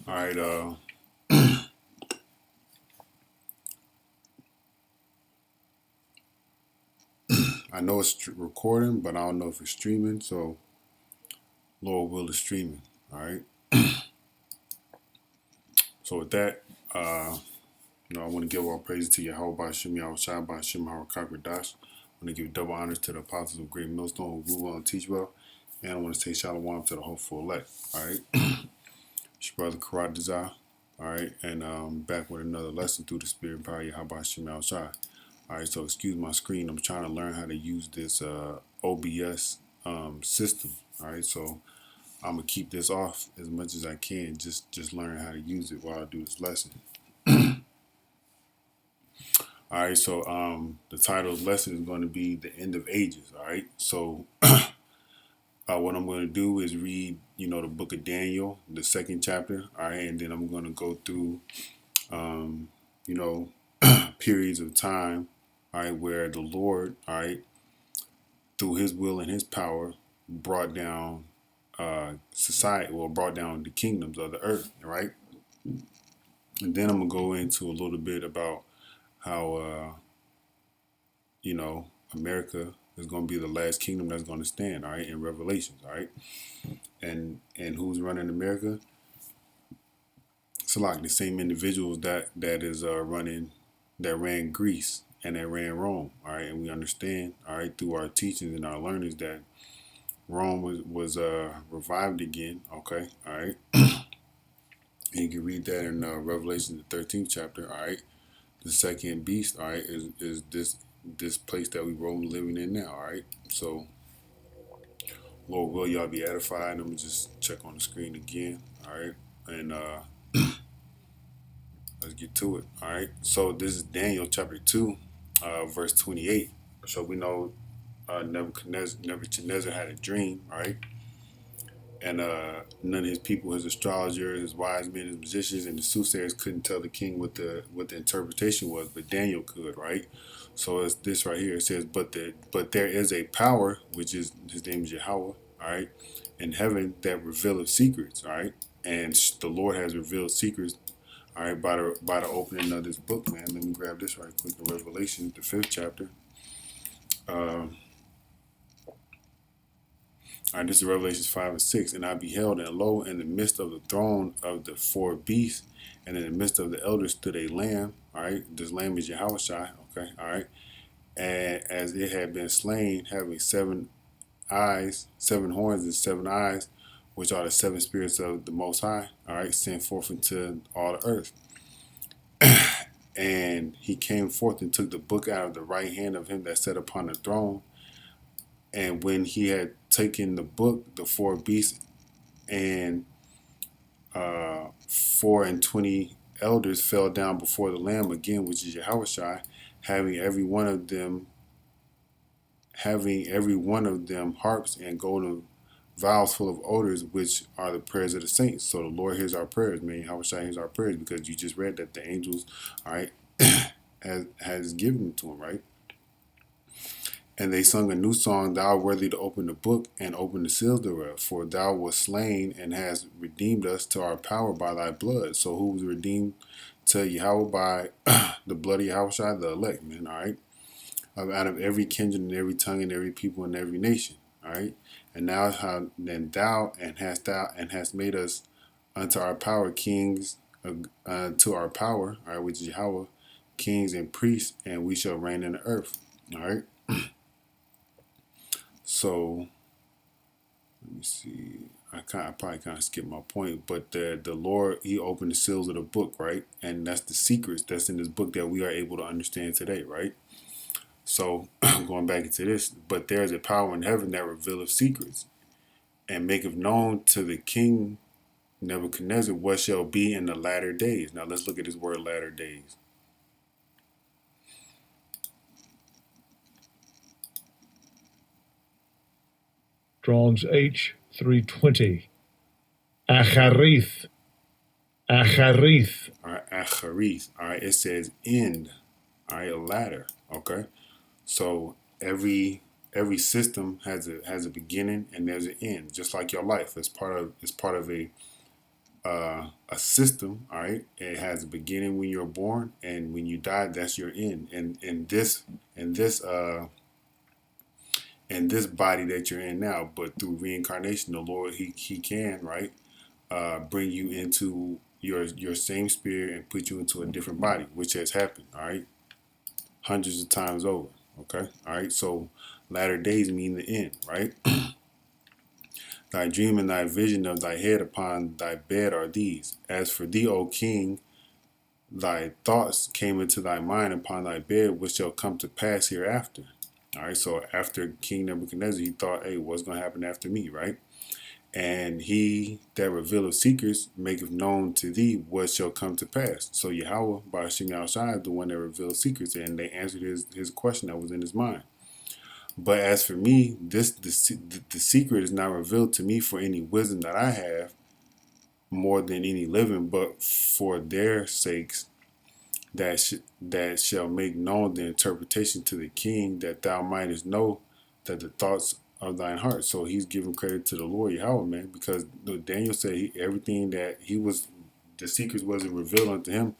All right. I know it's recording, but I don't know if it's streaming. So, Lord will is streaming. All right. So with that, uh, I want to give all praise to Yahweh by Shem Yahweh Shai by Shem Harakak Dash. I want to give double honors to the apostles of Great Millstone who rule well and teach well. And I want to say shalom to the hopeful elect. All right. It's your brother Karat Desire. All right. And back with another lesson through the Spirit and power of Yahweh by Shem Yahweh Shai. All right, so excuse my screen. I'm trying to learn how to use this OBS system. All right, so I'm gonna keep this off as much as I can. Just learn how to use it while I do this lesson. All right, so the title of the lesson is going to be the end of ages. All right, so what I'm going to do is read, the book of Daniel, the second chapter. All right, and then I'm going to go through, um, you know, periods of time. All right, where the Lord, all right, through his will and his power, brought down society, well, brought down the kingdoms of the earth, right? And then I'm gonna go into a little bit about how America is gonna be the last kingdom that's gonna stand, all right, in Revelations, all right. And who's running America? It's like the same individuals that is running, that ran Greece and that ran Rome, all right. And we understand, all right, through our teachings and our learnings that Rome was revived again. Okay, all right. And you can read that in Revelation the 13th chapter. All right, the second beast. All right, is this place that we roam living in now. All right, so Lord will y'all be edified. Let me just check on the screen again. All right, and let's get to it. All right, so this is Daniel chapter 2, verse 28. So we know Nebuchadnezzar had a dream. All right, and none of his people, his astrologers, his wise men, his magicians, and the soothsayers couldn't tell the king what the interpretation was, but Daniel could, right? So it's this right here. It says, but there is a power, which is his name is Yahweh, all right, in heaven that revealeth secrets, all right, and the Lord has revealed secrets, all right, by the opening of this book, man. Let me grab this right quick. The Revelation, the 5th chapter. Um, All right, this is Revelations 5 and 6. And I beheld, and lo, in the midst of the throne of the four beasts, and in the midst of the elders stood a lamb. All right, this lamb is Yahushua. Okay, all right. And as it had been slain, having 7 eyes, 7 horns, and 7 eyes, which are the 7 spirits of the Most High, all right, sent forth into all the earth. And he came forth and took the book out of the right hand of him that sat upon the throne. And when he had taken the book, the four beasts and 24 elders fell down before the Lamb again, which is Yahushua, having every one of them harps and golden vials full of odors, which are the prayers of the saints. So the Lord hears our prayers, man. Yahushua hears our prayers because you just read that the angels, all right, has given them to him, right? And they sung a new song, Thou art worthy to open the book and open the seals thereof. For thou wast slain and hast redeemed us to our power by thy blood. So who was redeemed to Yahweh by the blood of Yahushua? The elect, man, all right? Out of every kindred and every tongue and every people and every nation, all right? And now thou hast made us unto our power kings, to our power, all right, which is Yahweh, kings and priests, and we shall reign in the earth, all right? So let me see. I probably kind of skipped my point, but the Lord, He opened the seals of the book, right? And that's the secrets that's in this book that we are able to understand today, right? So going back into this, but there is a power in heaven that revealeth secrets and maketh known to the king Nebuchadnezzar what shall be in the latter days. Now let's look at this word latter days. Strong's H320. Acharith. Acharith. All right, acharith. All right, it says end. All right, a ladder. Okay, so every system has a beginning and there's an end, just like your life. It's part of a system. All right, it has a beginning when you're born, and when you die, that's your end. And in this body that you're in now, but through reincarnation, the Lord he can, right, bring you into your same spirit and put you into a different body, which has happened. All right, hundreds of times over. Okay, all right. So latter days mean the end, right? Thy dream and thy vision of thy head upon thy bed are these. As for thee, O king, thy thoughts came into thy mind upon thy bed, which shall come to pass hereafter. All right, so after King Nebuchadnezzar, he thought, hey, what's going to happen after me, right? And he that revealeth secrets maketh known to thee what shall come to pass. So Yahweh, by Hashem Yahushua, is the one that reveals secrets, and they answered his question that was in his mind. But as for me, the secret is not revealed to me for any wisdom that I have more than any living, but for their sakes that shall make known the interpretation to the king, that thou mightest know that the thoughts of thine heart. So he's giving credit to the Lord Yahweh, man, because Daniel said everything that the secrets wasn't revealed unto him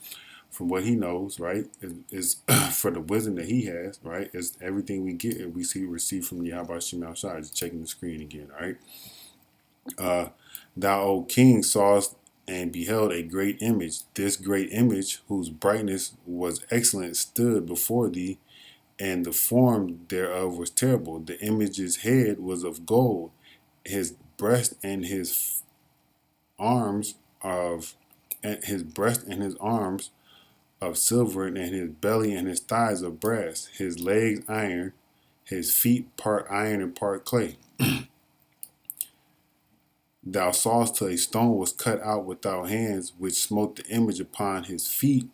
from what he knows, right, is for the wisdom that he has, right, is everything we get and we receive from Yahweh Shem outside. Just checking the screen again, all right. Thou, O king, sawest and beheld a great image. This great image, whose brightness was excellent, stood before thee, and the form thereof was terrible. The image's head was of gold, his breast and his arms of silver, and his belly and his thighs of brass, his legs iron, his feet part iron and part clay. Thou sawest till a stone was cut out without hands, which smote the image upon his feet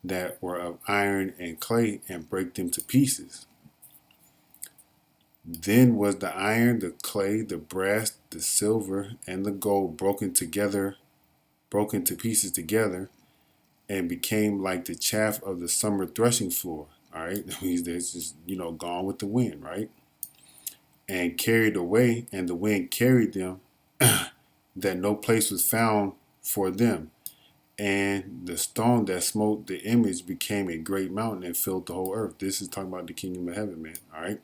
that were of iron and clay, and brake them to pieces. Then was the iron, the clay, the brass, the silver, and the gold broken to pieces together, and became like the chaff of the summer threshing floor. All right, that means it's just gone with the wind, right? And carried away, and the wind carried them, that no place was found for them. And the stone that smote the image became a great mountain and filled the whole earth. This is talking about the kingdom of heaven, man. All right,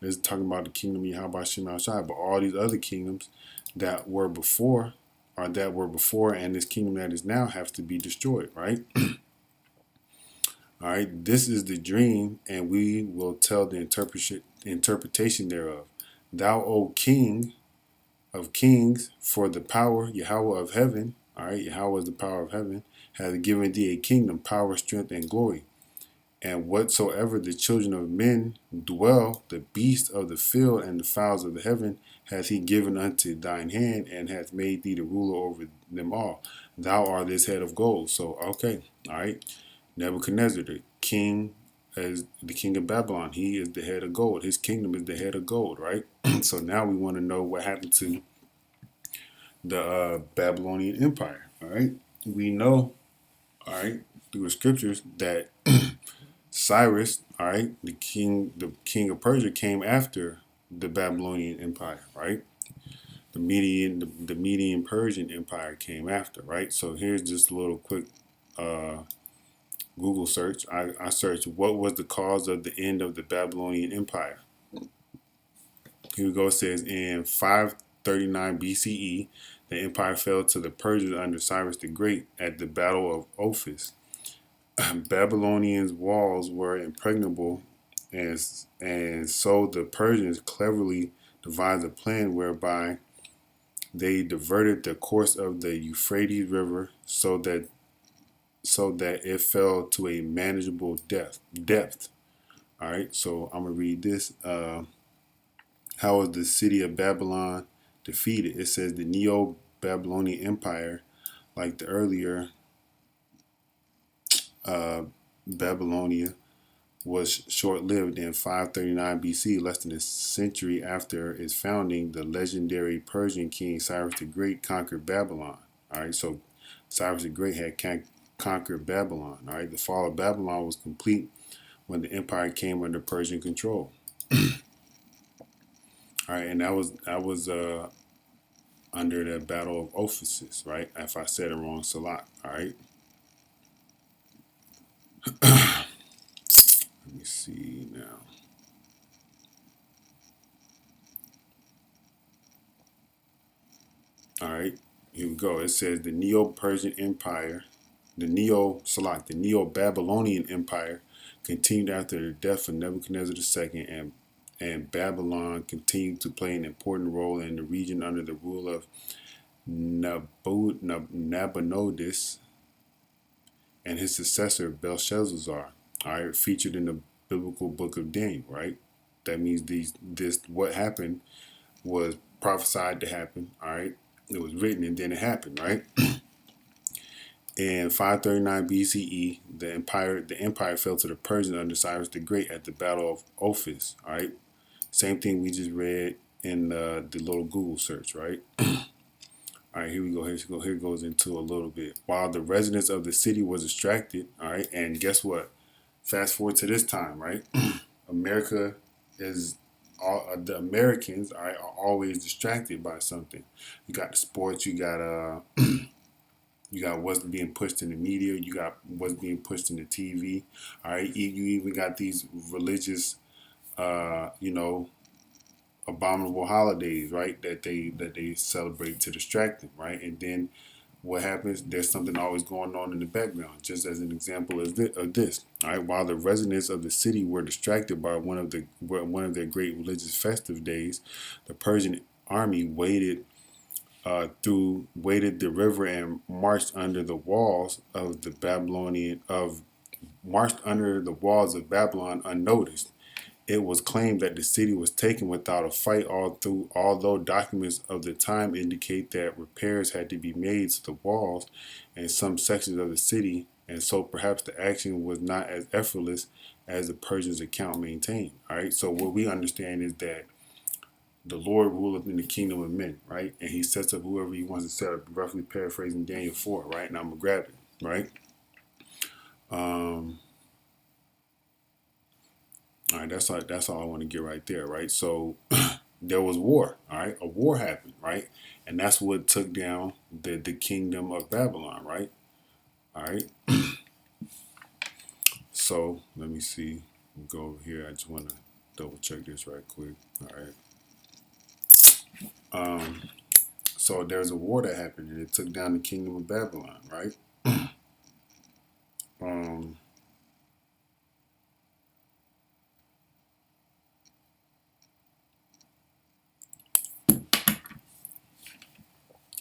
this is talking about the kingdom of Yahweh Shem outside, but all these other kingdoms that were before, and this kingdom that is now, have to be destroyed, right? All right, this is the dream, and we will tell the interpretation thereof. Thou, O King of kings, for the power, Yahweh of heaven, all right, Yahweh is the power of heaven, hath given thee a kingdom, power, strength, and glory. And whatsoever the children of men dwell, the beasts of the field and the fowls of the heaven, hath he given unto thine hand, and hath made thee the ruler over them all. Thou art this head of gold. So, okay, all right. Nebuchadnezzar, the king, as the king of Babylon, he is the head of gold. His kingdom is the head of gold, right? So now we want to know what happened to the Babylonian Empire, all right? We know, all right, through the scriptures that Cyrus, all right, the king of Persia, came after the Babylonian Empire, right? The Median Persian Empire came after, right? So here's just a little quick Google search. I searched what was the cause of the end of the Babylonian Empire. Here we go. It says in 539 BCE, the empire fell to the Persians under Cyrus the Great at the Battle of Ophis. Babylonians' walls were impregnable, and so the Persians cleverly devised a plan whereby they diverted the course of the Euphrates River so that it fell to a manageable depth. All right, so I'm gonna read this. How was the city of Babylon defeated? It says the Neo-Babylonian Empire, like the earlier Babylonia, was short-lived. In 539 BC, less than a century after its founding, the legendary Persian king Cyrus the Great conquered Babylon. All right, so Cyrus the Great had conquered Babylon. All right, the fall of Babylon was complete when the empire came under Persian control. All right, and that was under the Battle of Ephesus, right? If I said it wrong, Salat, all right? Let me see now. All right, here we go. It says the Neo-Persian Empire, the Neo-Babylonian Empire continued after the death of Nebuchadnezzar II, and Babylon continued to play an important role in the region under the rule of Nabonidus and his successor Belshazzar. All right, featured in the biblical book of Daniel. Right, that means this what happened was prophesied to happen. All right, it was written and then it happened. Right. In 539 BCE, the empire fell to the Persians under Cyrus the Great at the Battle of Ophis. All right, same thing we just read in the little Google search. Right. All right, here we go. Here goes into a little bit. While the residents of the city was distracted, all right, and guess what? Fast forward to this time, right? America is all the Americans, all right, are always distracted by something. You got the sports, you got you got what's being pushed in the media, you got what's being pushed in the TV, all right. You even got these religious, you know, abominable holidays, right? That they celebrate to distract them, right? And then what happens? There's something always going on in the background. Just as an example of this, all right. While the residents of the city were distracted by one of their great religious festive days, the Persian army waded the river and marched under the walls of Babylon unnoticed. It was claimed that the city was taken without a fight, although documents of the time indicate that repairs had to be made to the walls and some sections of the city, and so perhaps the action was not as effortless as the Persians' account maintained. All right, so what we understand is that the Lord ruleth in the kingdom of men, right? And he sets up whoever he wants to set up, roughly paraphrasing Daniel 4, right? And I'm going to grab it, right? All right, that's all I want to get right there, right? So there was war, all right? A war happened, right? And that's what took down the kingdom of Babylon, right? All right. So let me see. Go over here. I just want to double check this right quick. All right. So there's a war that happened and it took down the kingdom of Babylon, right? um,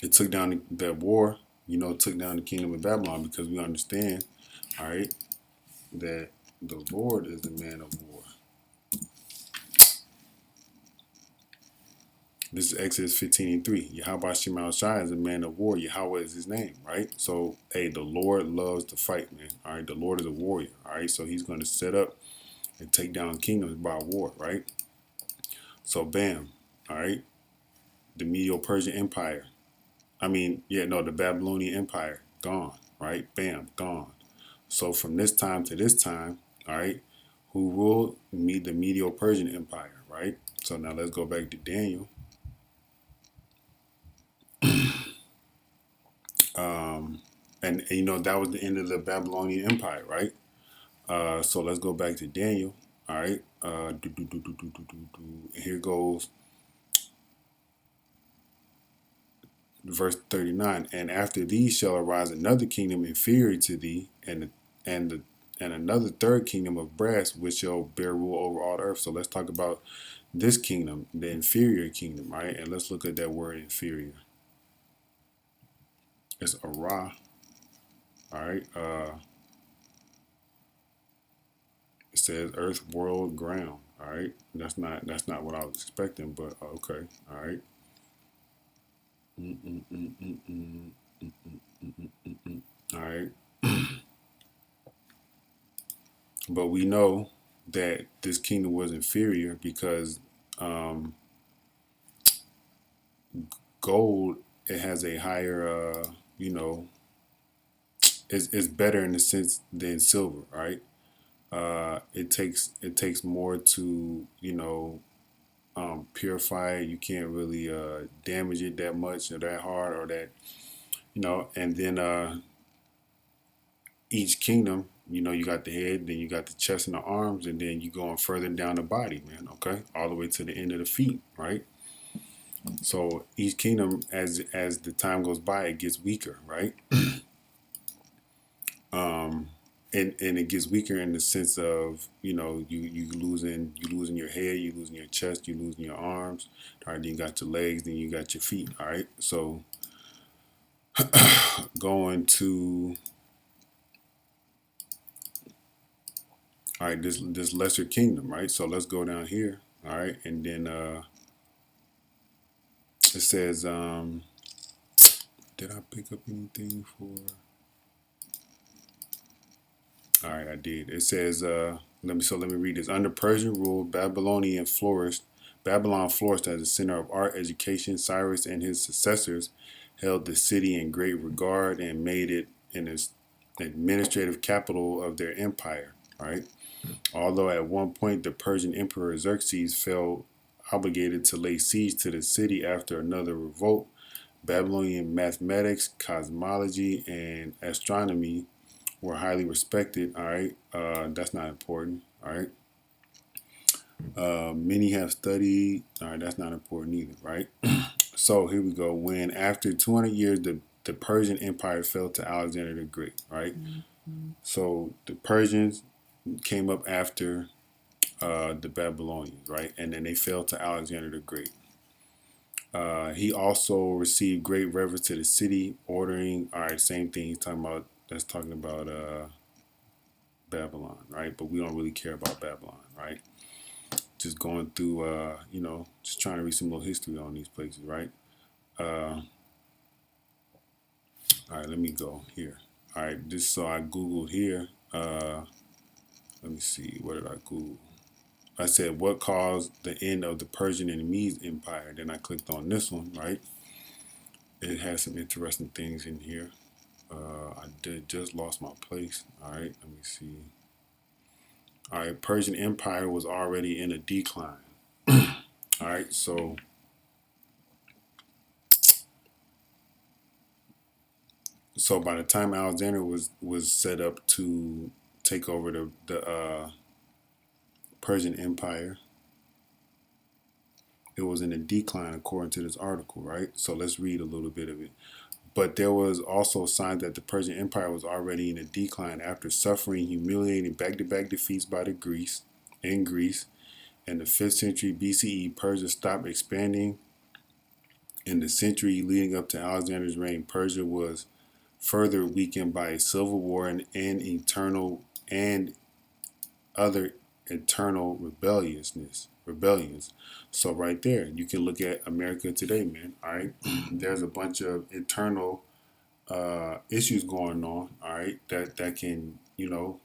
it took down that war, took down the kingdom of Babylon because we understand, all right, that the Lord is the man of war. This is Exodus 15:3. Yahweh Shema Shai is a man of war. Yahweh is his name, right? So, hey, the Lord loves to fight, man. All right, the Lord is a warrior. All right, so he's going to set up and take down kingdoms by war, right? So, bam, all right, the Medo-Persian Empire. The Babylonian Empire, gone, right? Bam, gone. So from this time to this time, all right, who ruled the Medo-Persian Empire, right? So now let's go back to Daniel. And that was the end of the Babylonian Empire, right? So let's go back to Daniel. All right. Here goes verse 39. And after these shall arise another kingdom inferior to thee, and another third kingdom of brass, which shall bear rule over all the earth. So let's talk about this kingdom, the inferior kingdom, right? And let's look at that word inferior. It's Ara. All right. It says earth, world, ground. All right. That's not what I was expecting, but okay. All right. All right. But we know that this kingdom was inferior because gold, it has a higher, it's better in a sense than silver, right? It takes more to purify it. You can't really damage it that much or that hard or that, and then each kingdom, you got the head, then you got the chest and the arms, and then you going further down the body, man. Okay, all the way to the end of the feet, right? So each kingdom, as the time goes by, it gets weaker, right? And it gets weaker in the sense of you losing your head, you losing your chest, you losing your arms. All right, then you got your legs, then you got your feet. All right, so going to all right, this lesser kingdom, right? So let's go down here, all right, and then it says, did I pick up anything for? All right, I did. It says, let me read this. Under Persian rule, Babylon flourished as a center of art, education. Cyrus and his successors held the city in great regard and made it an administrative capital of their empire. Right. Although at one point the Persian Emperor Xerxes felt obligated to lay siege to the city after another revolt, Babylonian mathematics, cosmology, and astronomy were highly respected. All right, that's not important. All right, many have studied. All right, that's not important either. Right. So here we go. When after 200 years, the Persian Empire fell to Alexander the Great. Right. So the Persians came up after the Babylonians, right, and then they fell to Alexander the Great. He also received great reverence to the city, ordering. All right, same thing. He's talking about. That's talking about Babylon, right? But we don't really care about Babylon, right? Just going through, just trying to read some little history on these places, right? All right, let me go here. All right, just so I Googled here. Let me see, what did I Google? I said, what caused the end of the Persian and Medes Empire? Then I clicked on this one, right? It has some interesting things in here. I just lost my place. All right, let me see. All right, Persian Empire was already in a decline. All right, so by the time Alexander was set up to take over the Persian Empire, it was in a decline according to this article, right? So let's read a little bit of it. But there was also signs that the Persian Empire was already in a decline after suffering humiliating back-to-back defeats by Greece. In the 5th century BCE, Persia stopped expanding. In the century leading up to Alexander's reign, Persia was further weakened by a civil war and other internal rebellions. So right there, you can look at America today, man. All right, there's a bunch of internal issues going on. All right, that can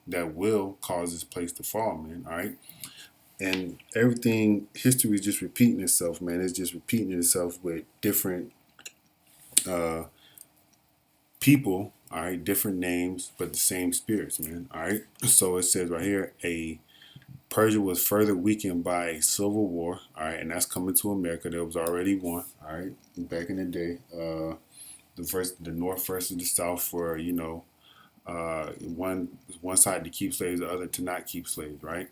that will cause this place to fall, man. All right, and everything history is just repeating itself, man. It's just repeating itself with different people. All right, different names, but the same spirits, man. All right, so it says right here Persia was further weakened by a civil war, all right, and that's coming to America. There was already one, all right, back in the day. The North versus the South for one side to keep slaves, the other to not keep slaves, right,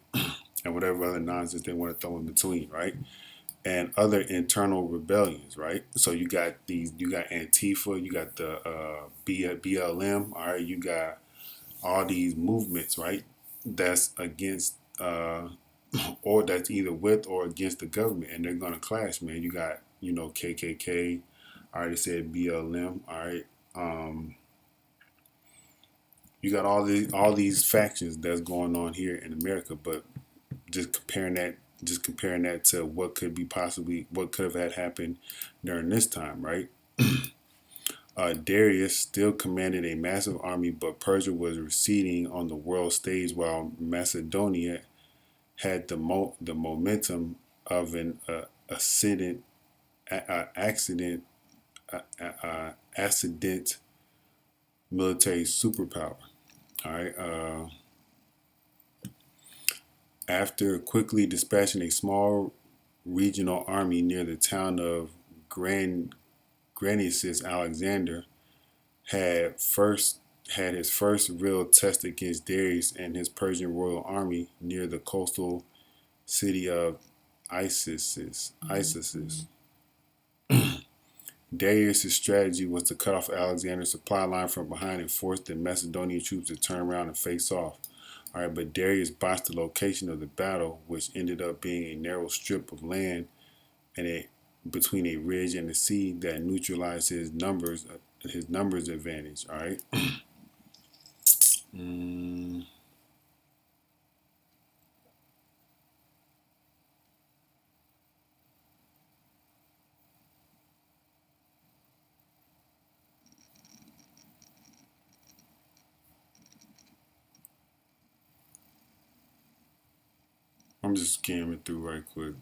and whatever other nonsense they want to throw in between, right, and other internal rebellions, right. So you got Antifa, you got the BLM, all right, you got all these movements, right, that's against or that's either with or against the government, and they're gonna clash, man. You got KKK. I already said BLM. All right. You got all these factions that's going on here in America, but just comparing that to what could have had happened during this time, right? Darius still commanded a massive army, but Persia was receding on the world stage while Macedonia had the momentum of an accident military superpower. All right. After quickly dispatching a small regional army near the town of Granius Alexander had first had his first real test against Darius and his Persian royal army near the coastal city of Isis. Darius' strategy was to cut off Alexander's supply line from behind and force the Macedonian troops to turn around and face off. All right, but Darius botched the location of the battle, which ended up being a narrow strip of land and between a ridge and the sea that neutralized his numbers advantage. All right. I'm just skimming through right quick.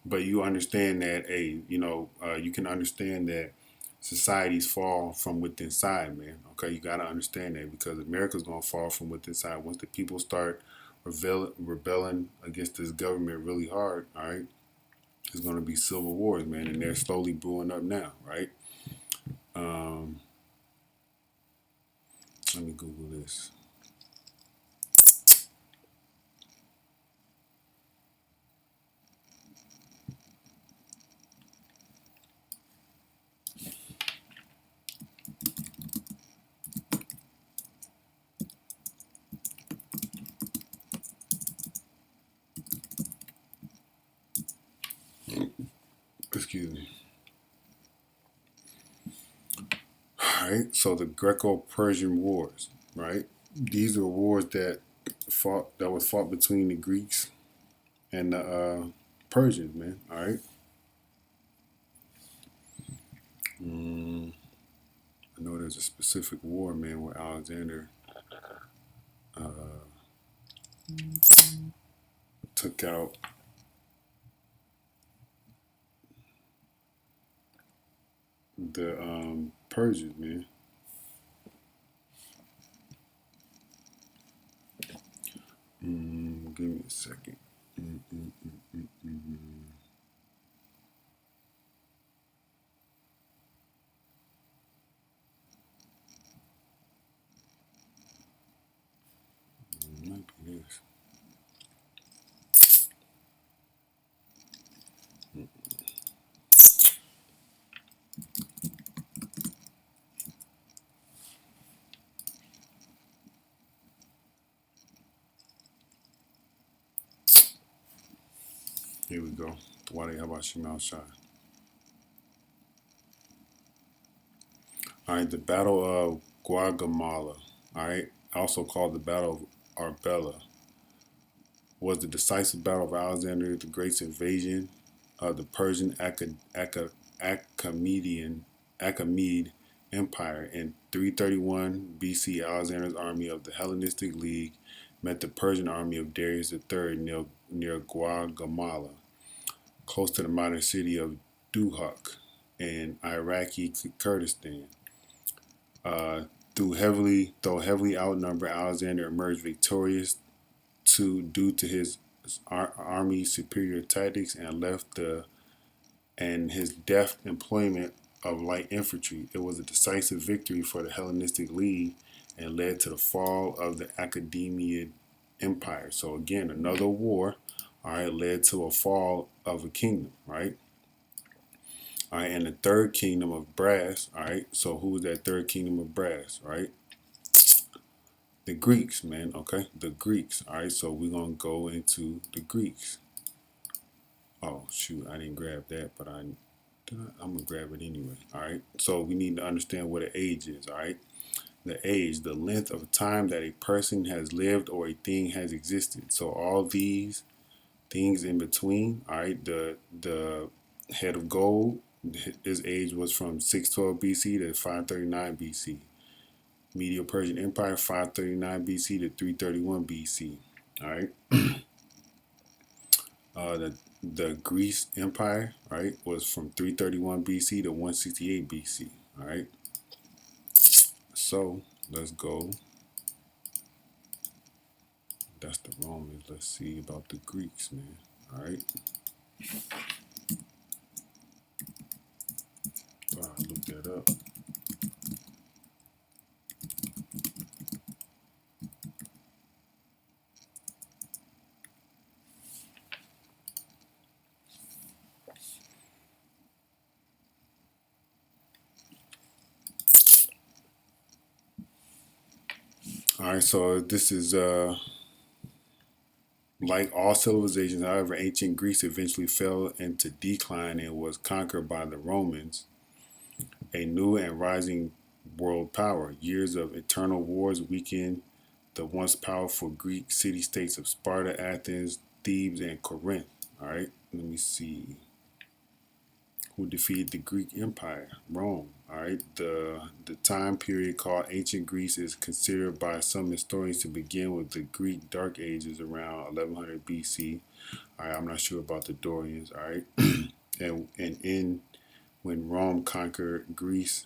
But you understand that, you can understand that societies fall from within inside, man. Okay, you gotta understand that because America's gonna fall from within inside once the people start rebelling against this government really hard. All right, there's gonna be civil wars, man, and they're slowly brewing up now, right? Let me Google this. Excuse me. All right, so the Greco-Persian Wars, right? These are wars that was fought between the Greeks and the Persians, man. All right. I know there's a specific war, man, where Alexander took out the Persians, man. Give me a second. It might be this. Here we go. Why how about Shemal Shah? All right, the Battle of Guatemala, all right, also called the Battle of Arbela, was the decisive battle of Alexander the Great's invasion of the Persian Achaemenid Empire. In 331 BC, Alexander's army of the Hellenistic League met the Persian army of Darius III near Guatemala, close to the modern city of Duhok in Iraqi Kurdistan. Though heavily outnumbered, Alexander emerged victorious due to his army's superior tactics and his deft employment of light infantry. It was a decisive victory for the Hellenistic League and led to the fall of the Achaemenid Empire. So again, another war, all right, led to a fall of a kingdom, right? All right, and the third kingdom of brass, all right, so who was that third kingdom of brass, right? The Greeks, man, okay? The Greeks, all right, so we're going to go into the Greeks. Oh, shoot, I didn't grab that, but I'm going to grab it anyway, all right? So we need to understand what an age is, all right? The age, the length of time that a person has lived or a thing has existed. So all these things in between, all right, the head of gold, his age was from 612 BC to 539 BC. Medo-Persian Empire, 539 BC to 331 BC. All right. The Greece Empire, right, was from 331 BC to 168 BC. All right. So let's go. That's the Romans. Let's see about the Greeks, man. All right. Look that up. All right. So this is like all civilizations. However, ancient Greece eventually fell into decline and was conquered by the Romans, a new and rising world power. Years of eternal wars weakened the once powerful Greek city states of Sparta, Athens, Thebes, and Corinth. All right, let me see who defeated the Greek Empire, Rome. All right, the time period called Ancient Greece is considered by some historians to begin with the Greek Dark Ages around 1100 BC. All right, I'm not sure about the Dorians. All right, and in when Rome conquered Greece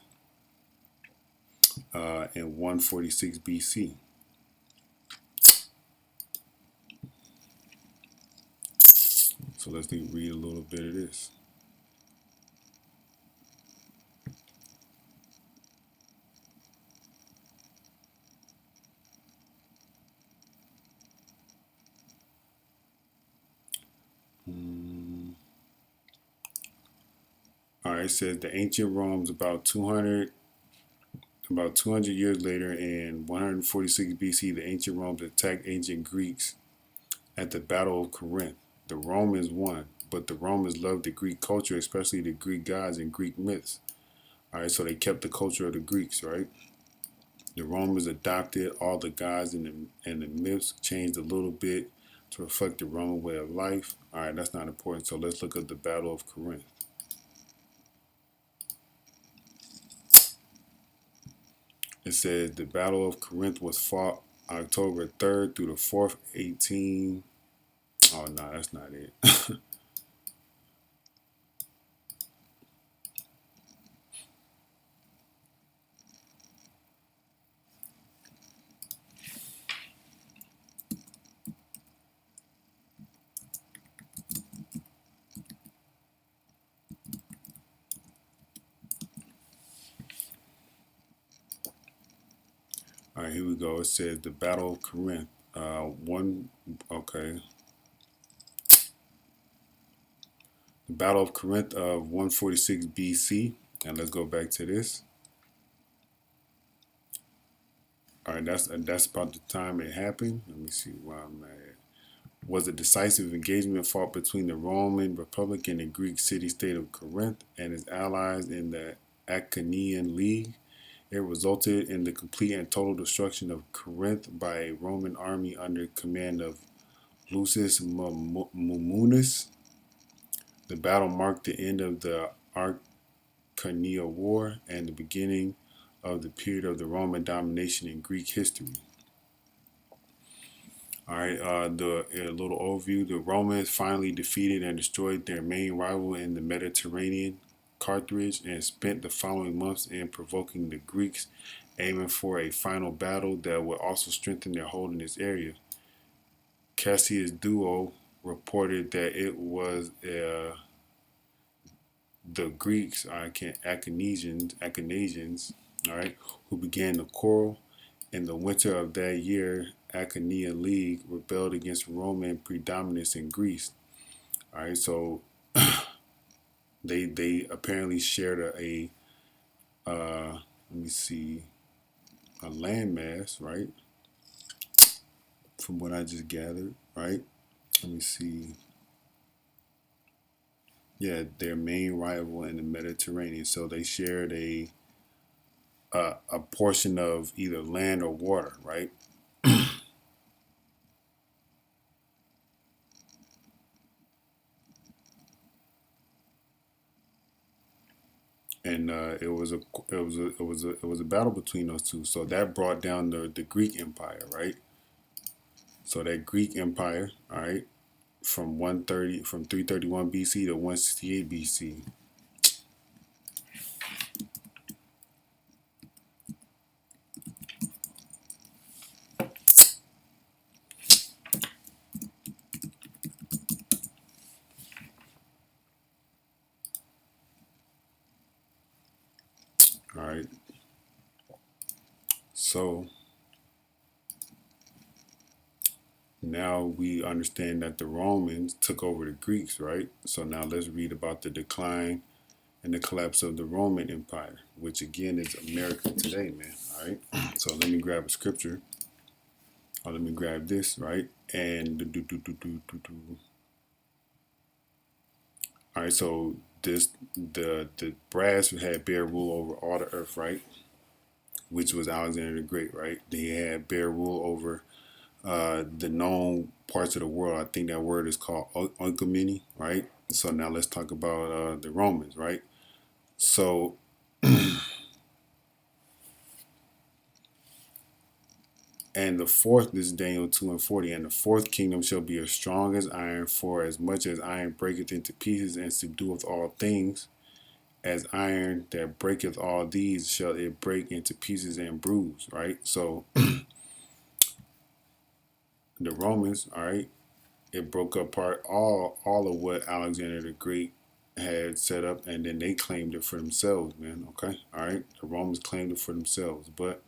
in 146 BC. So let's read a little bit of this. All right, it says the ancient Rome's about 200 years later in 146 BC, the ancient Romans attacked ancient Greeks at the Battle of Corinth. The Romans won, but the Romans loved the Greek culture, especially the Greek gods and Greek myths. All right, so they kept the culture of the Greeks, right? The Romans adopted all the gods and the myths, changed a little bit to reflect the Roman way of life. All right, that's not important. So let's look at the Battle of Corinth. It says the Battle of Corinth was fought October 3rd through the 4th, 18. Oh, no, that's not it. All right, here we go. It says the Battle of Corinth. Okay. The Battle of Corinth of 146 BC. And let's go back to this. All right, that's about the time it happened. Let me see where I'm at. Was a decisive engagement fought between the Roman Republic and the Greek city-state of Corinth and its allies in the Achaemenid League. It resulted in the complete and total destruction of Corinth by a Roman army under command of Lucius Mummunus. The battle marked the end of the Achaemenid War and the beginning of the period of the Roman domination in Greek history. All right, a little overview. The Romans finally defeated and destroyed their main rival in the Mediterranean, Carthage, and spent the following months in provoking the Greeks, aiming for a final battle that would also strengthen their hold in this area. Cassius Dio reported that it was the Greeks, Achaemenid, all right, who began the quarrel. In the winter of that year, Achaemenid League rebelled against Roman predominance in Greece. All right, so they apparently shared a let me see, a landmass, right? From what I just gathered, right? Let me see. Yeah, their main rival in the Mediterranean. So they shared a portion of either land or water, right? And it was a battle between those two. So that brought down the Greek Empire, right? So that Greek Empire, all right, from 331 BC to 168 BC. So now we understand that the Romans took over the Greeks, right? So now let's read about the decline and the collapse of the Roman Empire, which again is America today, man. All right. So let me grab a scripture. Or let me grab this, right? And all right, so the brass had bear rule over all the earth, right? Which was Alexander the Great, right? They had bear rule over the known parts of the world. I think that word is called oikoumene, right? So now let's talk about the Romans, right? So and the fourth, this is Daniel 2:40, and the fourth kingdom shall be as strong as iron, for as much as iron breaketh into pieces and subdueth all things, as iron that breaketh all these shall it break into pieces and bruise, right? So the Romans, all right, it broke apart all of what Alexander the Great had set up, and then they claimed it for themselves, man. Okay, all right, the Romans claimed it for themselves, but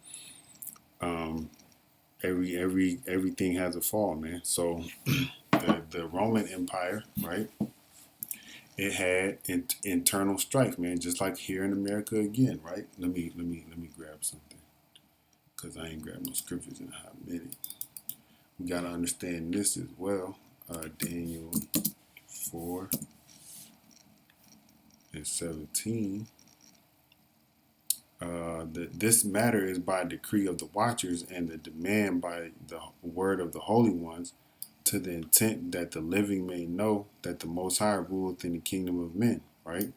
everything has a fall, man. So the Roman Empire, right? It had internal strife, man, just like here in America again, right? Let me grab something because I ain't grabbed no scriptures in a hot minute. We gotta understand this as well. Daniel 4:17. This matter is by decree of the watchers and the demand by the word of the holy ones, to the intent that the living may know that the Most High ruleth in the kingdom of men, right?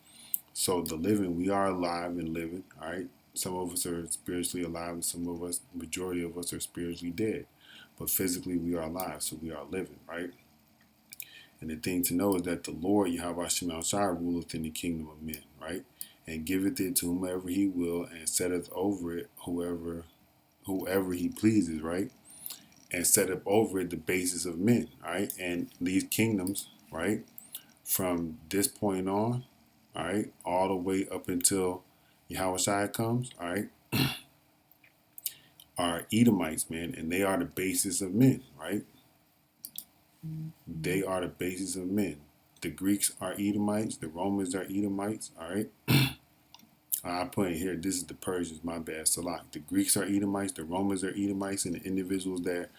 So the living, we are alive and living, all right? Some of us are spiritually alive and some of us, majority of us are spiritually dead. But physically we are alive, so we are living, right? And the thing to know is that the Lord Yahweh Shema Shai ruleth in the kingdom of men, right? And giveth it to whomever he will, and setteth over it whoever he pleases, right? And set up over it the basis of men, right? And these kingdoms, right, from this point on, all right, all the way up until Yahweh Shai comes, all right, are Edomites, man, and they are the basis of men, right? They are the basis of men. The Greeks are Edomites, the Romans are Edomites, all right? I put in here, this is the Persians, my bad, Salak. The Greeks are Edomites, the Romans are Edomites, and the individuals that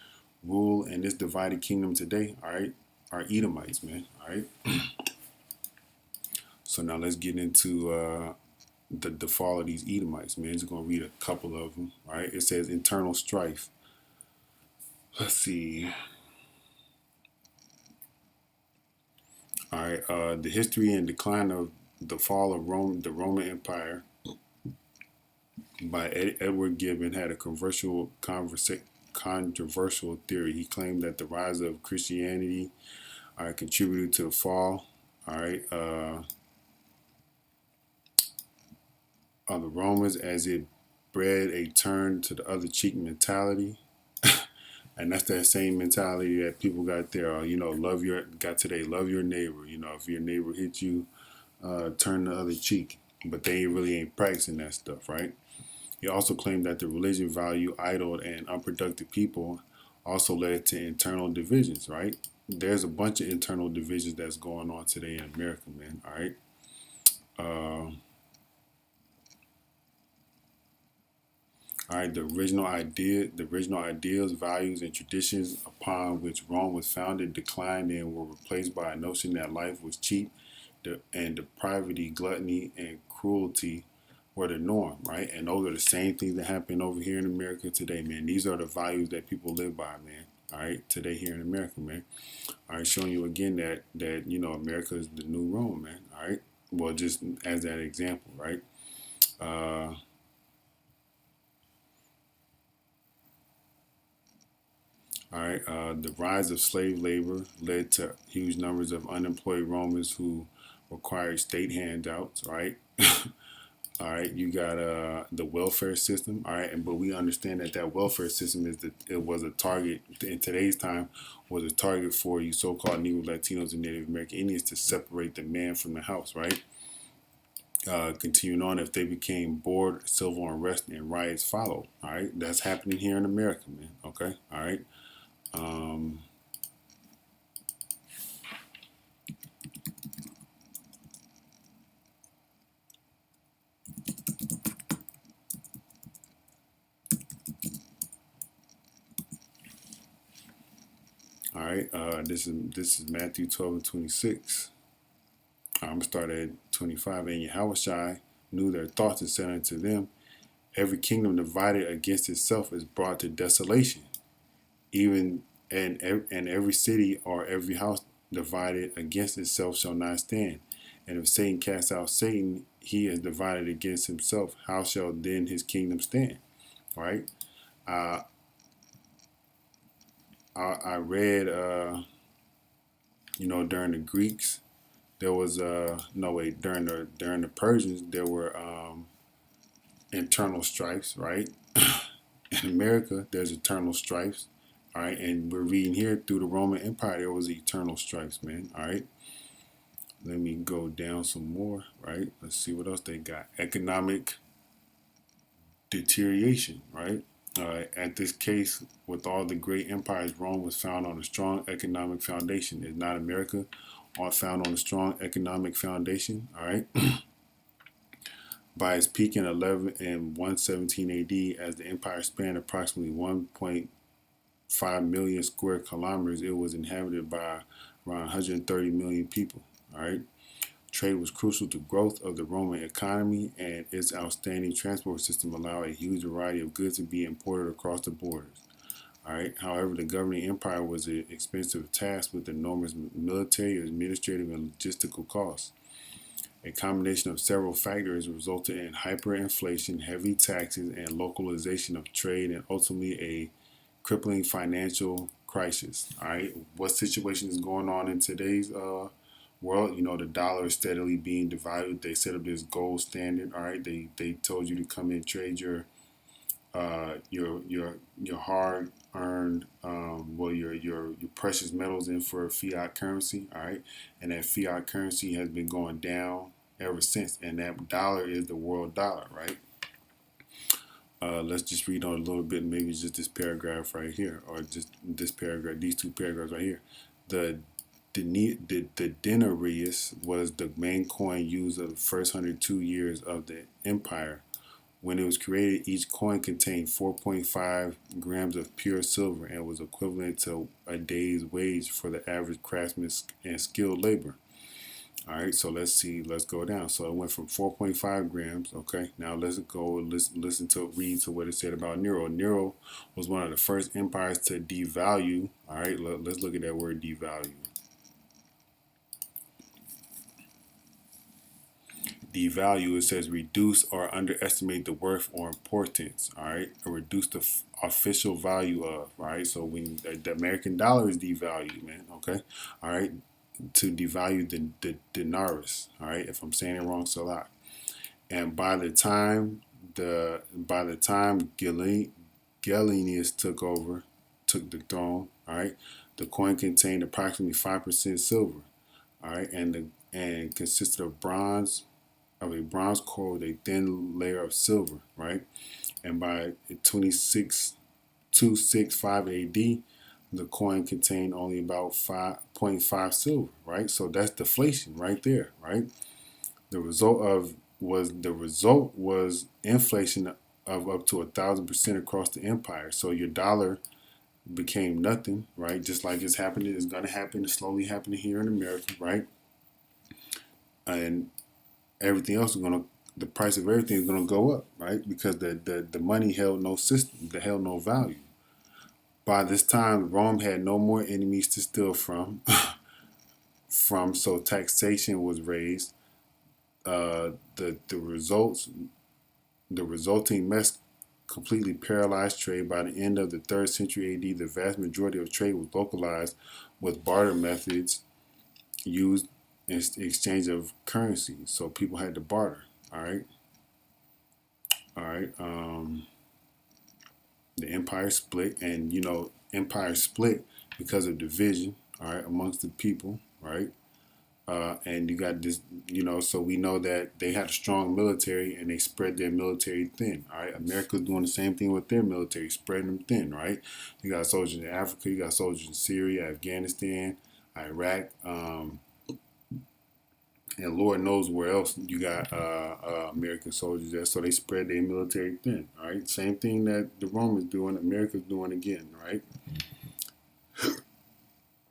rule in this divided kingdom today, all right, are Edomites, man, all right? So now let's get into the fall of these Edomites, man. Just gonna read a couple of them, all right? It says internal strife. Let's see. All right, the history and decline of the fall of Rome, the Roman Empire, by Edward Gibbon, had a controversial theory. He claimed that the rise of Christianity, all right, contributed to the fall, all right, of the Romans, as it bred a turn to the other cheek mentality. And that's that same mentality that people got there. Love your neighbor. If your neighbor hits you, turn the other cheek. But they really ain't practicing that stuff, right? He also claimed that the religion value idle and unproductive people also led to internal divisions, right? There's a bunch of internal divisions that's going on today in America, man. All right. All right, the original ideas, values, and traditions upon which Rome was founded declined and were replaced by a notion that life was cheap, and depravity, gluttony, and cruelty were the norm, right? And those are the same things that happen over here in America today, man. These are the values that people live by, man. All right, today here in America, man. All right, showing you again that America is the new Rome, man. All right, well, just as that example, right? All right, the rise of slave labor led to huge numbers of unemployed Romans who required state handouts. Right, all right, you got the welfare system. All right, but we understand that welfare system it was a target in today's time, was a target for you so-called Negro, Latinos, and Native American Indians to separate the man from the house. Right, Continuing on, if they became bored, civil unrest and riots followed. All right, that's happening here in America, man. Okay, all right. Um, all right. This is Matthew 12:26. I'm gonna start at 25. And Yahushua knew their thoughts and said unto them, every kingdom divided against itself is brought to desolation. Even and every city or every house divided against itself shall not stand. And if Satan cast out Satan, he is divided against himself. How shall then his kingdom stand? All right. Uh, I read, during the Greeks, there was no wait during the Persians there were internal strifes, right? In America, there's eternal strifes. All right, and we're reading here through the Roman Empire, there was eternal strifes, man. All right, let me go down some more. Right, let's see what else they got. Economic deterioration. Right, at this case, with all the great empires, Rome was found on a strong economic foundation. Is not America all found on a strong economic foundation? All right. By its peak in 117 AD, as the empire spanned approximately 1.5 million square kilometers, it was inhabited by around 130 million people. All right. Trade was crucial to growth of the Roman economy, and its outstanding transport system allowed a huge variety of goods to be imported across the borders. All right. However, the governing empire was an expensive task with enormous military, administrative, and logistical costs. A combination of several factors resulted in hyperinflation, heavy taxes, and localization of trade, and ultimately a crippling financial crisis. All right, what situation is going on in today's world? The dollar is steadily being devalued. They set up this gold standard. All right, they told you to come in trade your hard earned your precious metals in for fiat currency. All right, and that fiat currency has been going down ever since, and that dollar is the world dollar. Right. Let's just read on a little bit, maybe just this paragraph right here, or just this paragraph, these two paragraphs right here. The denarius was the main coin used of the first 102 years of the empire. When it was created, each coin contained 4.5 grams of pure silver and was equivalent to a day's wage for the average craftsman and skilled labor. All right, so let's go down. So it went from 4.5 grams. Okay, now let's go read to what it said about Nero. Nero was one of the first empires to devalue. All right, let's look at that word devalue. Devalue, it says reduce or underestimate the worth or importance. All right, or reduce the official value of. All right, so when the American dollar is devalued, man. Okay, all right, to devalue the denarius. All right, if I'm saying it wrong, so lot. And by the time Gallienus took the throne. All right, the coin contained approximately 5% silver. All right, and consisted of a bronze core with a thin layer of silver. Right, and by 265 AD, the coin contained only about 5.5 silver. Right, so that's deflation right there. Right, the result was inflation of up to 1,000% across the empire. So your dollar became nothing, right? Just like it's happening, it's gonna happen, it's slowly happening here in America, right? And everything else is gonna the price of everything is gonna go up, right? Because the money held no system, it held no value. By this time, Rome had no more enemies to steal from, so taxation was raised. The resulting mess completely paralyzed trade. By the end of the 3rd century AD, the vast majority of trade was localized with barter methods used in exchange of currency. So people had to barter. All right. All right. The empire split, and empire split because of division. All right, amongst the people. Right. And you got this, so we know that they had a strong military and they spread their military thin. All right, America's doing the same thing with their military, spreading them thin. Right, you got soldiers in Africa, you got soldiers in Syria, Afghanistan, Iraq, and Lord knows where else you got American soldiers there. So they spread their military thin. All right, same thing that the Romans doing, America's doing again. Right,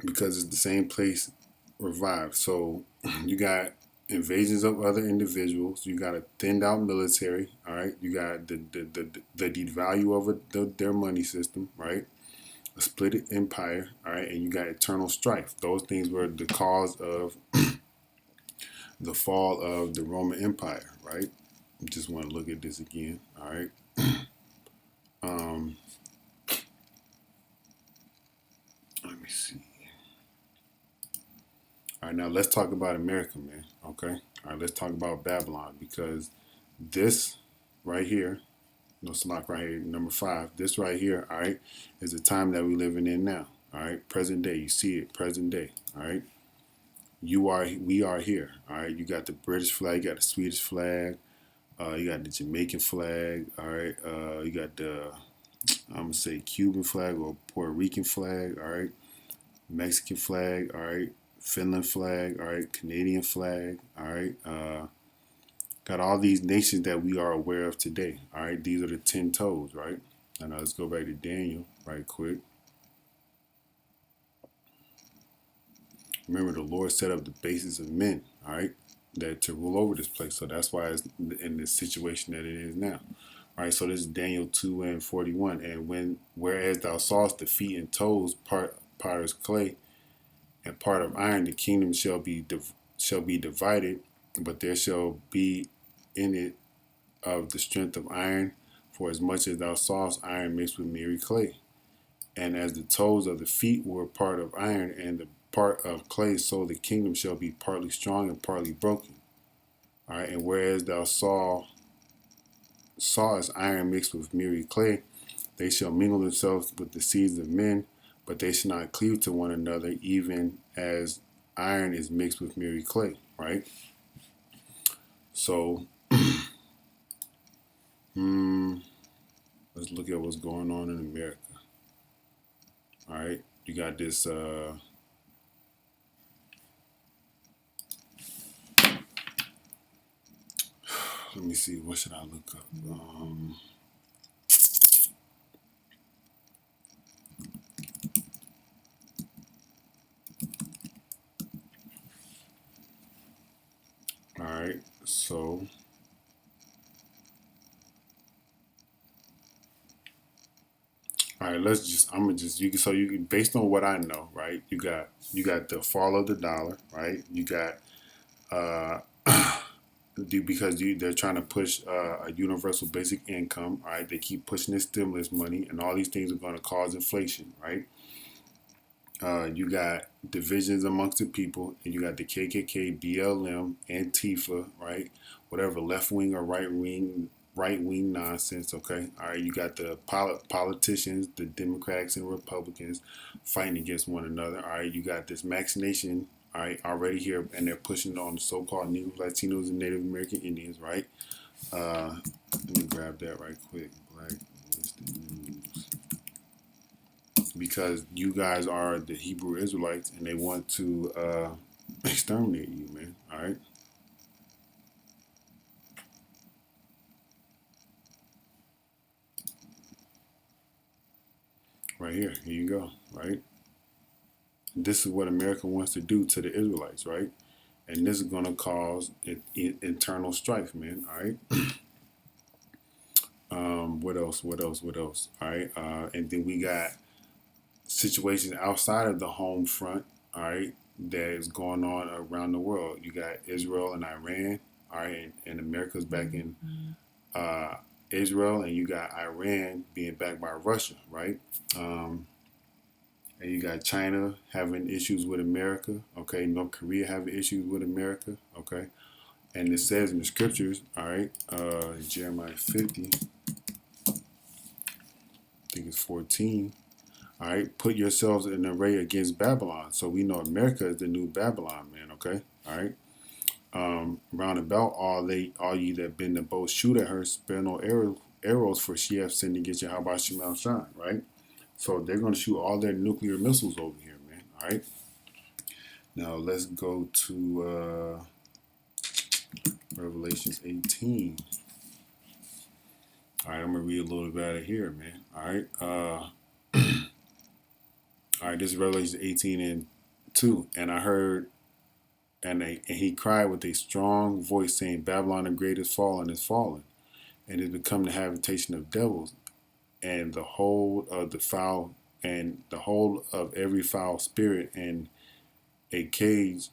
because it's the same place revived. So you got invasions of other individuals. You got a thinned out military. All right. You got the devalue of their money system. Right. A split empire. All right. And you got eternal strife. Those things were the cause of the fall of the Roman Empire. Right. Just want to look at this again. All right. Um, let me see. All right, now let's talk about America, man. Okay. All right, let's talk about Babylon because this right here, no Salak right here, number 5. This right here, all right, is the time that we're living in now. All right, present day. You see it, present day. All right, we are here. All right, you got the British flag, you got the Swedish flag, you got the Jamaican flag. All right, you got the I'm gonna say Cuban flag or Puerto Rican flag. All right, Mexican flag. All right, Finland flag. All right, Canadian flag. All right. Got all these nations that we are aware of today. All right, these are the 10 toes, right? And now let's go back to Daniel right quick. Remember, the Lord set up the basis of men, all right, that to rule over this place. So that's why it's in this situation that it is now. All right, so this is Daniel 2 and 41. And whereas thou sawest the feet and toes, part potter's clay and part of iron, the kingdom shall be divided, but there shall be in it of the strength of iron, for as much as thou sawest iron mixed with miry clay. And as the toes of the feet were part of iron and the part of clay, so the kingdom shall be partly strong and partly broken. All right, and whereas thou sawest iron mixed with miry clay, they shall mingle themselves with the seeds of men, but they shall not cleave to one another, even as iron is mixed with miry clay. Right. So let's look at what's going on in America. All right, you got this. Let me see. What should I look up? All right, so all right, let's just. I'm gonna just. You can. So you can. Based on what I know, right? You got the fall of the dollar, right? You got uh, because they're trying to push a universal basic income. Right? They keep pushing this stimulus money, and all these things are going to cause inflation. Right? You got divisions amongst the people, and you got the KKK, BLM, Antifa, right? Whatever left wing or right wing nonsense. Okay, all right. You got the politicians, the Democrats and Republicans, fighting against one another. All right, you got this vaccination. All right, already here, and they're pushing on the so-called Negroes, Latinos, and Native American Indians. Right. Let me grab that right quick. Black listed news, because you guys are the Hebrew Israelites and they want to exterminate you, man. All right. Right here. Here you go. Right. This is what America wants to do to the Israelites, right? And this is going to cause internal strife, man. All right. What else? What else? What else? All right. And then we got situations outside of the home front, all right, that is going on around the world. You got Israel and Iran, all right, and America's backing Israel, and you got Iran being backed by Russia, right? And you got China having issues with America, okay? North Korea having issues with America, okay? And it says in the scriptures, all right, Jeremiah 50, I think it's 14. All right, put yourselves in array against Babylon. So we know America is the new Babylon, man, okay? All right. Round about all ye that bend the bow shoot at her, spare no arrows, for she hath sinned against Yahweh Shemel Shine, right? So they're going to shoot all their nuclear missiles over here, man. All right. Now let's go to Revelations 18. All right, I'm gonna read a little bit out of here, man. All right. All right, this is Revelation 18 and 2. And I heard, and he cried with a strong voice, saying, Babylon the great is fallen, and is become the habitation of devils, and the whole of the foul, and the whole of every foul spirit, and a cage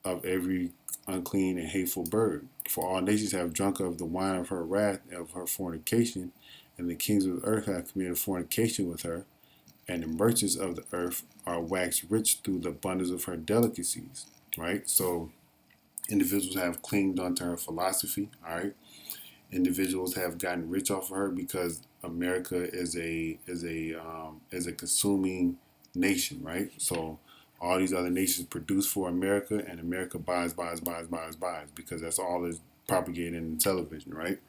of every unclean and hateful bird. For all nations have drunk of the wine of her wrath, of her fornication, and the kings of the earth have committed fornication with her, and the merchants of the earth are waxed rich through the abundance of her delicacies. Right? So individuals have clinged onto her philosophy. All right. Individuals have gotten rich off of her because America is a consuming nation, right? So all these other nations produce for America, and America buys because that's all is propagated in television, right?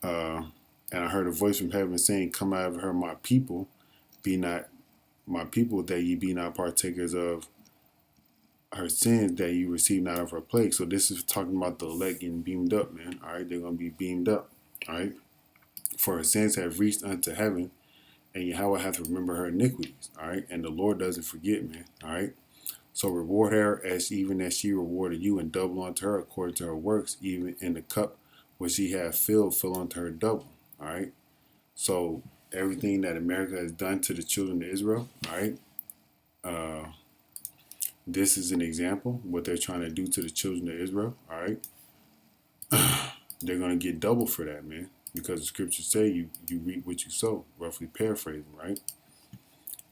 And I heard a voice from heaven saying, "Come out of her, my people, be not my people, that ye be not partakers of her sins, that you receive not of her plague." So this is talking about the elect getting beamed up, man. All right, they're gonna be beamed up. All right, for her sins have reached unto heaven, and Yahweh hath remembered her iniquities. All right, and the Lord doesn't forget, man. All right, so reward her even as she rewarded you, and double unto her according to her works, even in the cup which she hath filled, fill unto her double. All right, so everything that America has done to the children of Israel, all right. This is an example what they're trying to do to the children of Israel. All right, they're gonna get double for that, man, because the scriptures say you reap what you sow. Roughly paraphrasing, right?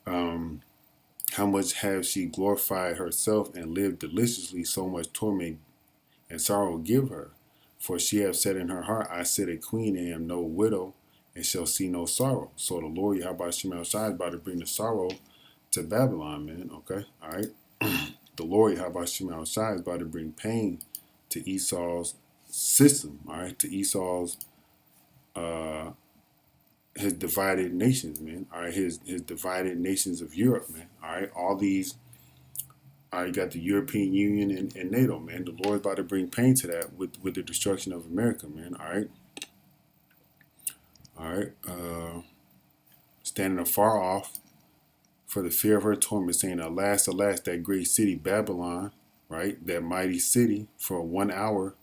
How much have she glorified herself and lived deliciously? So much torment and sorrow give her, for she hath said in her heart, I sit a queen and am no widow, and shall see no sorrow. So the Lord Yahweh Shemel Shai is about to bring the sorrow to Babylon, man. Okay, all right. The Lord Yahweh Shemel Shai is about to bring pain to Esau's system, all right, to Esau's his divided nations, man. All right, his divided nations of Europe, man. All right, all these. All right, got the European Union and NATO, man. The Lord's about to bring pain to that with the destruction of America, man. All right, all right. Standing afar off for the fear of her torment, saying, "Alas, alas, that great city Babylon, right? That mighty city. For 1 hour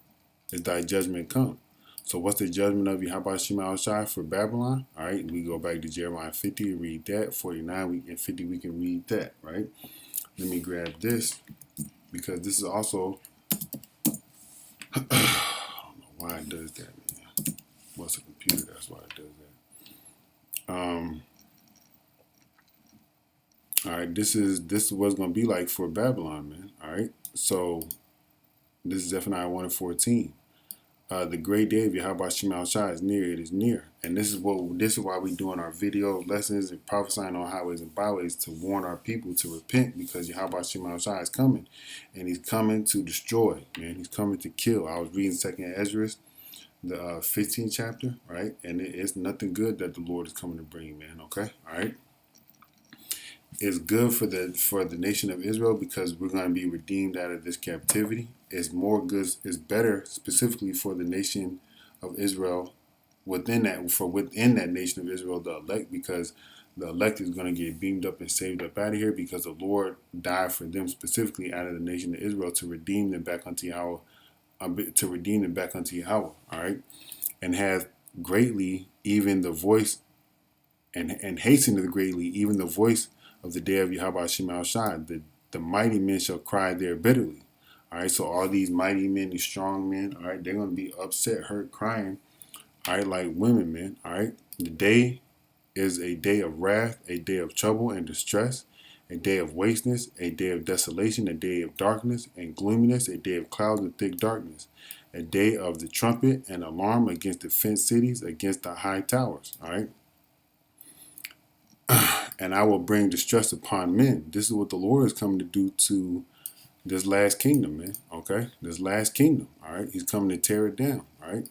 is thy judgment come." So what's the judgment of Yahweh Shema Shai for Babylon? All right, we go back to Jeremiah 50 and read that. 49 and 50 we can read that, right? Let me grab this because this is also I don't know why it does that, man. What's a computer? That's why it does that. All right, this is what it's gonna be like for Babylon, man. All right, so this is Zephaniah 1 and 14. The great day of Yahweh Shema Shai is near. It is near, and this is why we doing our video lessons and prophesying on highways and byways to warn our people to repent, because Yahweh Shema Shai is coming, and he's coming to destroy. Man, he's coming to kill. I was reading Second Ezra, the 15th chapter, right, and it's nothing good that the Lord is coming to bring, man. Okay, all right. It's good for the nation of Israel because we're going to be redeemed out of this captivity. It's more good. It's better specifically for the nation of Israel within that nation of Israel, the elect, because the elect is going to get beamed up and saved up out of here because the Lord died for them specifically out of the nation of Israel to redeem them back unto Yahweh, All right, and have greatly even the voice and hastened greatly even the voice of the day of Yahweh Shema Shai. The mighty men shall cry there bitterly. All right, so all these mighty men, these strong men, all right, they're going to be upset, hurt, crying, all right, like women, man. All right, the day is a day of wrath, a day of trouble and distress, a day of wasteness, a day of desolation, a day of darkness and gloominess, a day of clouds and thick darkness, a day of the trumpet and alarm against the fenced cities, against the high towers. All right. And I will bring distress upon men. This is what the Lord is coming to do to this last kingdom, man. Okay, this last kingdom. All right, he's coming to tear it down. All right,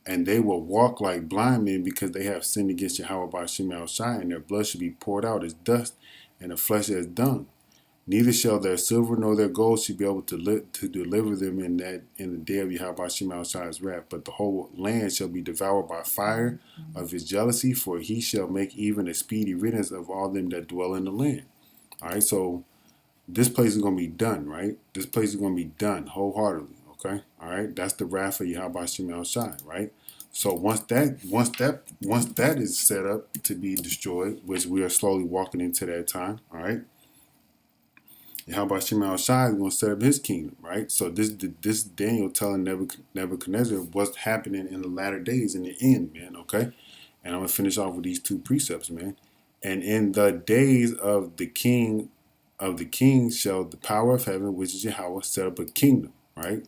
and they will walk like blind men because they have sinned against Yahweh by Shema Shai, and their blood should be poured out as dust, and the flesh as dung. Neither shall their silver nor their gold should be able to deliver them in the day of Yahweh Shema Shai's wrath. But the whole land shall be devoured by fire of his jealousy, for he shall make even a speedy riddance of all them that dwell in the land. All right, so this place is going to be done, right? This place is going to be done wholeheartedly, okay? All right, that's the wrath of Yahweh Shema Shai, right? So once that is set up to be destroyed, which we are slowly walking into that time, all right. Yahweh Shema Shai is going to set up his kingdom, right? So this Daniel telling Nebuchadnezzar what's happening in the latter days, in the end, man. Okay, and I'm gonna finish off with these two precepts, man. And in the days of the king shall the power of heaven, which is Yahweh, set up a kingdom, right,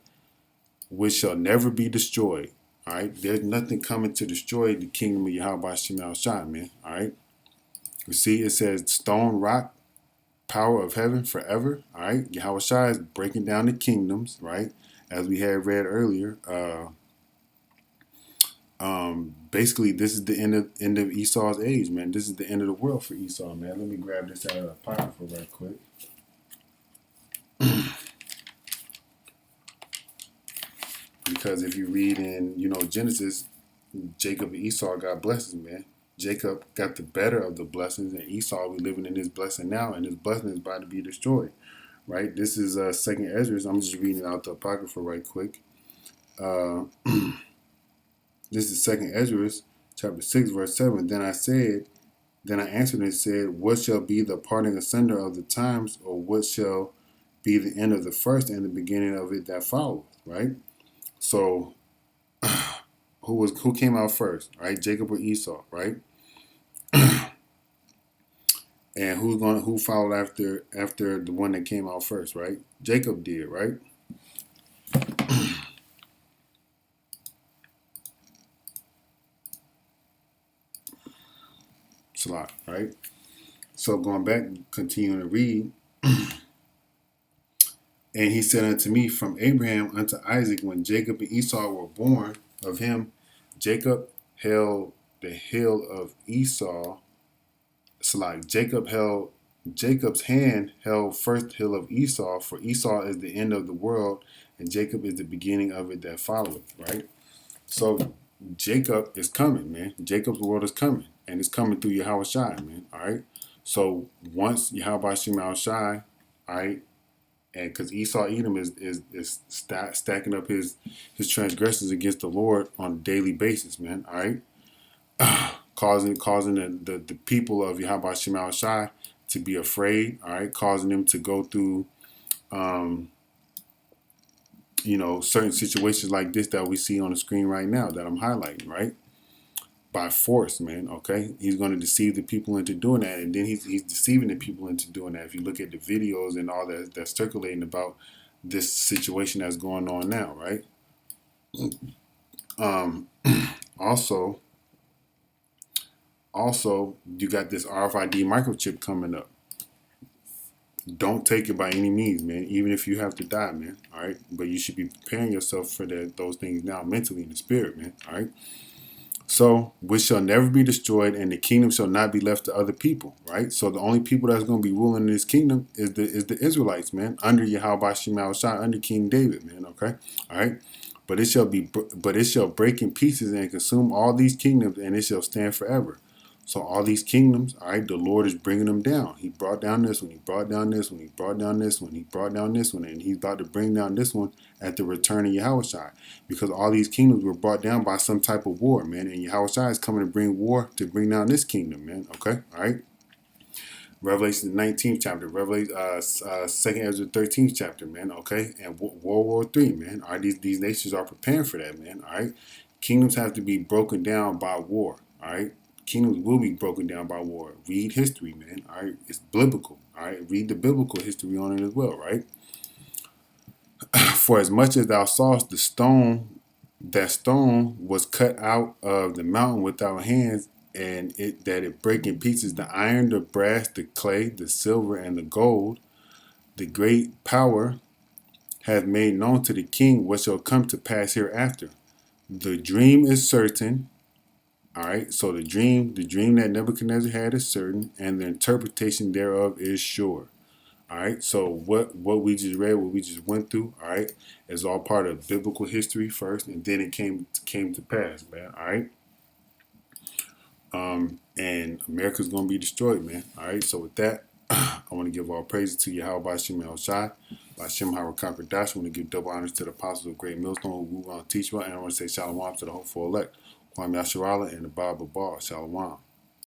which shall never be destroyed. All right, there's nothing coming to destroy the kingdom of Yahweh Shema Shai, man. All right, you see, it says stone, rock, power of heaven forever. All right, Yahweh Shai is breaking down the kingdoms, right? As we had read earlier. Basically, this is the end of Esau's age, man. This is the end of the world for Esau, man. Let me grab this out of the pocket for right quick. Because if you read in, Genesis, Jacob and Esau got blessings, man. Jacob got the better of the blessings, and Esau we living in his blessing now, and his blessing is about to be destroyed. Right? This is Second Ezra. I'm just reading it out the Apocrypha right quick. This is Second Ezra, chapter 6, verse 7. Then I answered and said, what shall be the parting asunder of the times, or what shall be the end of the first and the beginning of it that followeth? Right? So who came out first? Right? Jacob or Esau, right? And who followed after the one that came out first, right? Jacob did, right? Slot, right? So going back, continuing to read, and he said unto me, from Abraham unto Isaac, when Jacob and Esau were born of him, Jacob held the hill of Esau. Slot. Jacob's hand held first hill of Esau, for Esau is the end of the world, and Jacob is the beginning of it that followeth, right? So Jacob is coming, man. Jacob's world is coming, and it's coming through Yahweh Shai, man. All right. So once Yahweh Shema Shai, all right, and because Esau Edom is stacking up his transgressions against the Lord on a daily basis, man. All right, causing the people of Yahweh Shema Shai to be afraid. All right, causing them to go through certain situations like this that we see on the screen right now that I'm highlighting, right? By force, man. Okay, he's going to deceive the people into doing that, and then he's deceiving the people into doing that. If you look at the videos and all that's circulating about this situation that's going on now, right? Also, you got this RFID microchip coming up. Don't take it by any means, man. Even if you have to die, man. All right, but you should be preparing yourself for those things now, mentally and in the spirit, man. All right. So, which shall never be destroyed, and the kingdom shall not be left to other people, right? So the only people that's going to be ruling in this kingdom is the Israelites, man, under Yahweh Shema Shai, under King David, man. Okay, all right. But it shall break in pieces and consume all these kingdoms, and it shall stand forever. So all these kingdoms, all right, the Lord is bringing them down. He brought down this one, he brought down this one, he brought down this one, he brought down this one, and he's about to bring down this one at the return of Yahushua. Because all these kingdoms were brought down by some type of war, man. And Yahushua is coming to bring war to bring down this kingdom, man. Okay, all right. Revelation 19th chapter, Revelation 2nd Ezra 13th chapter, man. Okay, and World War III, man. All right, these nations are preparing for that, man. All right, kingdoms have to be broken down by war. All right. Kingdoms will be broken down by war. Read history, man. All right, it's biblical. All right, read the biblical history on it as well, right? For as much as thou sawest that stone was cut out of the mountain without hands, and it break in pieces the iron, the brass, the clay, the silver, and the gold. the great power hath made known to the king what shall come to pass hereafter. The dream is certain. All right, so the dream that Nebuchadnezzar had is certain, and the interpretation thereof is sure. All right, so what we just read, what we just went through, all right, is all part of biblical history first, and then it came to pass, man. All right, and America's gonna be destroyed, man. All right, so with that, I want to give all praises to Yahweh Bashim El Shai, Bashim Harakakar Dash. I want to give double honors to the apostles of Great Millstone who will teach well, and I want to say shalom to the hopeful elect, Kwame Yasharala and the Bible Bar. Shalom.